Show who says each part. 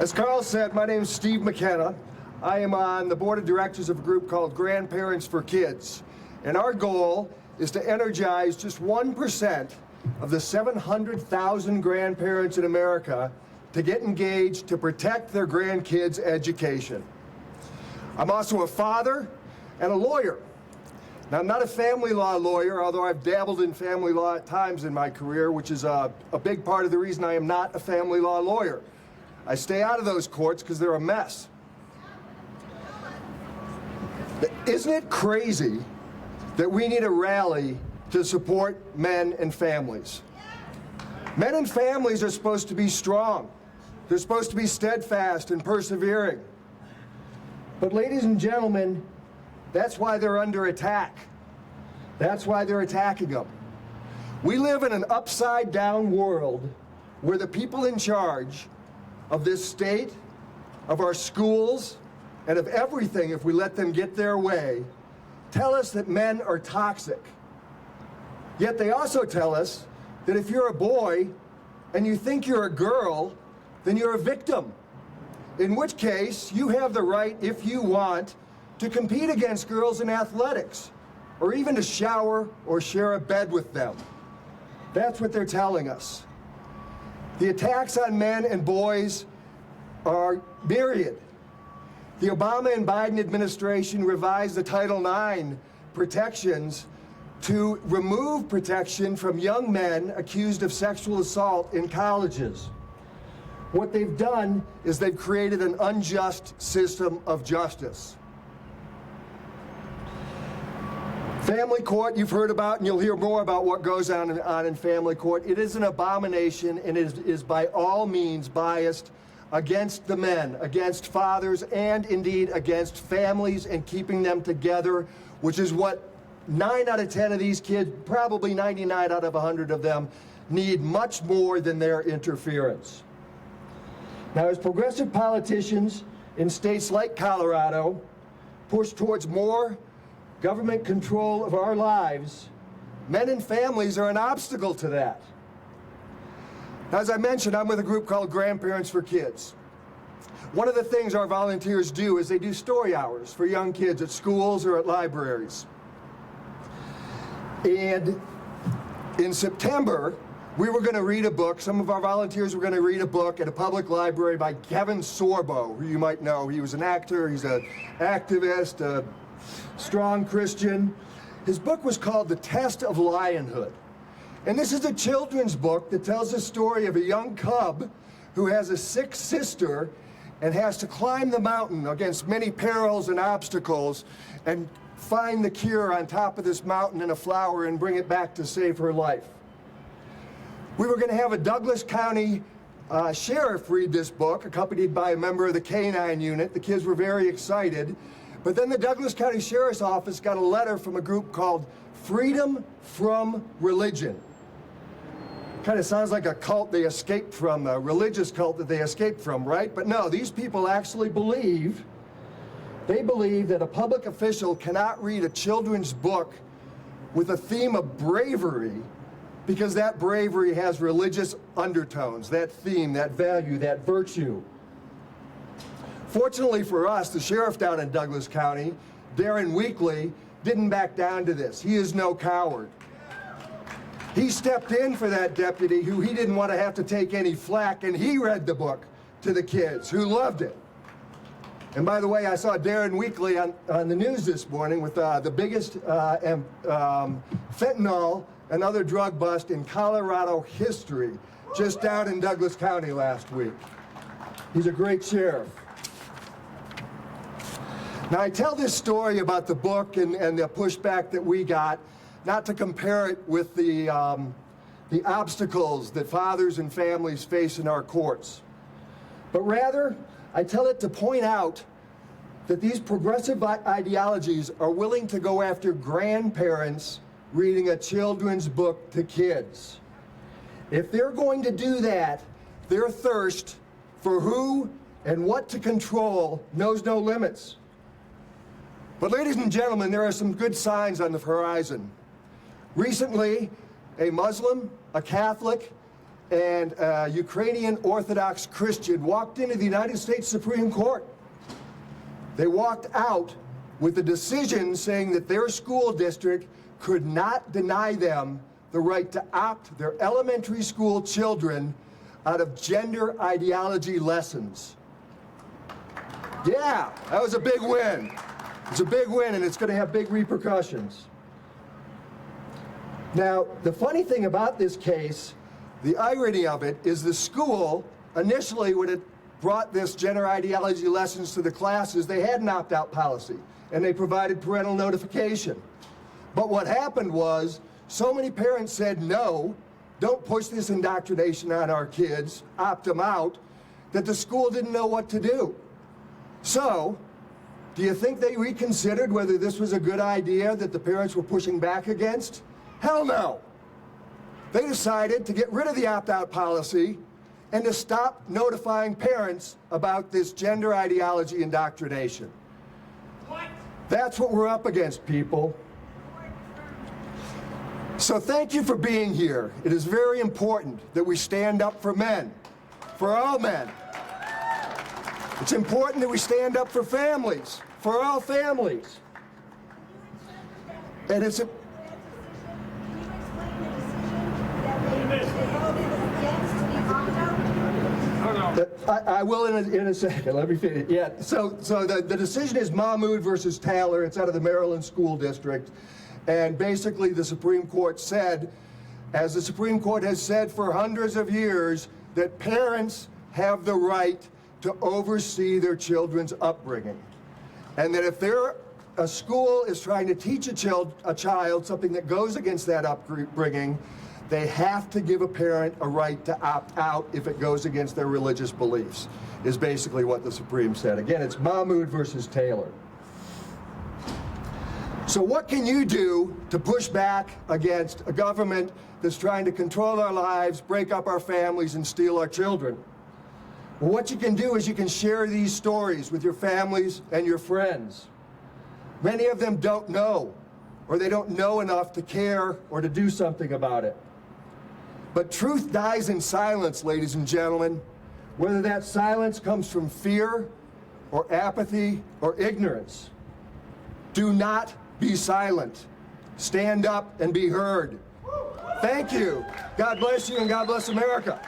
Speaker 1: As Carl said, my name is Steve McKenna. I am on the board of directors of a group called Grandparents for Kids. And our goal is to energize just 1% of the 700,000 grandparents in America to get engaged to protect their grandkids' education. I'm also a father and a lawyer. Now, I'm not a family law lawyer, although I've dabbled in family law at times in my career, which is a big part of the reason I am not a family law lawyer. I stay out of those courts because they're a mess. Isn't it crazy that we need a rally to support men and families? Men and families are supposed to be strong. They're supposed to be steadfast and persevering. But ladies and gentlemen, that's why they're under attack. That's why they're attacking them. We live in an upside-down world where the people in charge of this state, of our schools, and of everything, if we let them get their way, tell us that men are toxic. Yet they also tell us that if you're a boy and you think you're a girl, then you're a victim. In which case, you have the right, if you want, to compete against girls in athletics, or even to shower or share a bed with them. That's what they're telling us. The attacks on men and boys are myriad. The Obama and Biden administration revised the Title IX protections to remove protection from young men accused of sexual assault in colleges. What they've done is they've created an unjust system of justice. Family court, you've heard about, and you'll hear more about what goes on in family court. It is an abomination, and it is by all means biased against the men, against fathers, and indeed against families and keeping them together, which is what 9 out of 10 of these kids, probably 99 out of 100 of them, need much more than their interference. Now, as progressive politicians in states like Colorado push towards more government control of our lives, men and families are an obstacle to that. As I mentioned, I'm with a group called Grandparents for Kids. One of the things our volunteers do is they do story hours for young kids at schools or at libraries. And in September, we were going to read a book. Some of our volunteers were going to read a book at a public library by Kevin Sorbo, who you might know. He was an actor, he's an activist, a strong Christian. His book was called The Test of Lionhood. And this is a children's book that tells the story of a young cub who has a sick sister and has to climb the mountain against many perils and obstacles and find the cure on top of this mountain in a flower and bring it back to save her life. We were going to have a Douglas County sheriff read this book, accompanied by a member of the K-9 unit. The kids were very excited. But then the Douglas County Sheriff's Office got a letter from a group called Freedom from Religion. Kind of sounds like a cult they escaped from, a religious cult that they escaped from, right? But no, these people actually believe that a public official cannot read a children's book with a theme of bravery because that bravery has religious undertones, that theme, that value, that virtue. Fortunately for us, the sheriff down in Douglas County, Darren Weekly, didn't back down to this. He is no coward. He stepped in for that deputy who he didn't want to have to take any flack, and he read the book to the kids who loved it. And by the way, I saw Darren Weekly on the news this morning with the biggest fentanyl and other drug bust in Colorado history, just down in Douglas County last week. He's a great sheriff. Now, I tell this story about the book and the pushback that we got, not to compare it with the obstacles that fathers and families face in our courts, but rather, I tell it to point out that these progressive ideologies are willing to go after grandparents reading a children's book to kids. If they're going to do that, their thirst for who and what to control knows no limits. But ladies and gentlemen, there are some good signs on the horizon. Recently, a Muslim, a Catholic, and a Ukrainian Orthodox Christian walked into the United States Supreme Court. They walked out with a decision saying that their school district could not deny them the right to opt their elementary school children out of gender ideology lessons. Yeah, that was a big win. It's a big win, and it's going to have big repercussions. Now, the funny thing about this case, the irony of it, is the school, initially when it brought this gender ideology lessons to the classes, they had an opt-out policy, and they provided parental notification. But what happened was, so many parents said, no, don't push this indoctrination on our kids, opt them out, that the school didn't know what to do. So, do you think they reconsidered whether this was a good idea that the parents were pushing back against? Hell no. They decided to get rid of the opt-out policy and to stop notifying parents about this gender ideology indoctrination. What? That's what we're up against, people. So thank you for being here. It is very important that we stand up for men, for all men. It's important that we stand up for families, for all families. And it's I will in a second. Let me finish. Yeah. So the decision is Mahmoud versus Taylor. It's out of the Maryland School District. And basically the Supreme Court said, as the Supreme Court has said for hundreds of years, that parents have the right to oversee their children's upbringing. And that if a school is trying to teach a child something that goes against that upbringing, they have to give a parent a right to opt out if it goes against their religious beliefs, is basically what the Supreme said. Again, it's Mahmoud versus Taylor. So what can you do to push back against a government that's trying to control our lives, break up our families, and steal our children? Well, what you can do is you can share these stories with your families and your friends. Many of them don't know, or they don't know enough to care or to do something about it. But truth dies in silence, ladies and gentlemen, whether that silence comes from fear or apathy or ignorance. Do not be silent. Stand up and be heard. Thank you. God bless you and God bless America.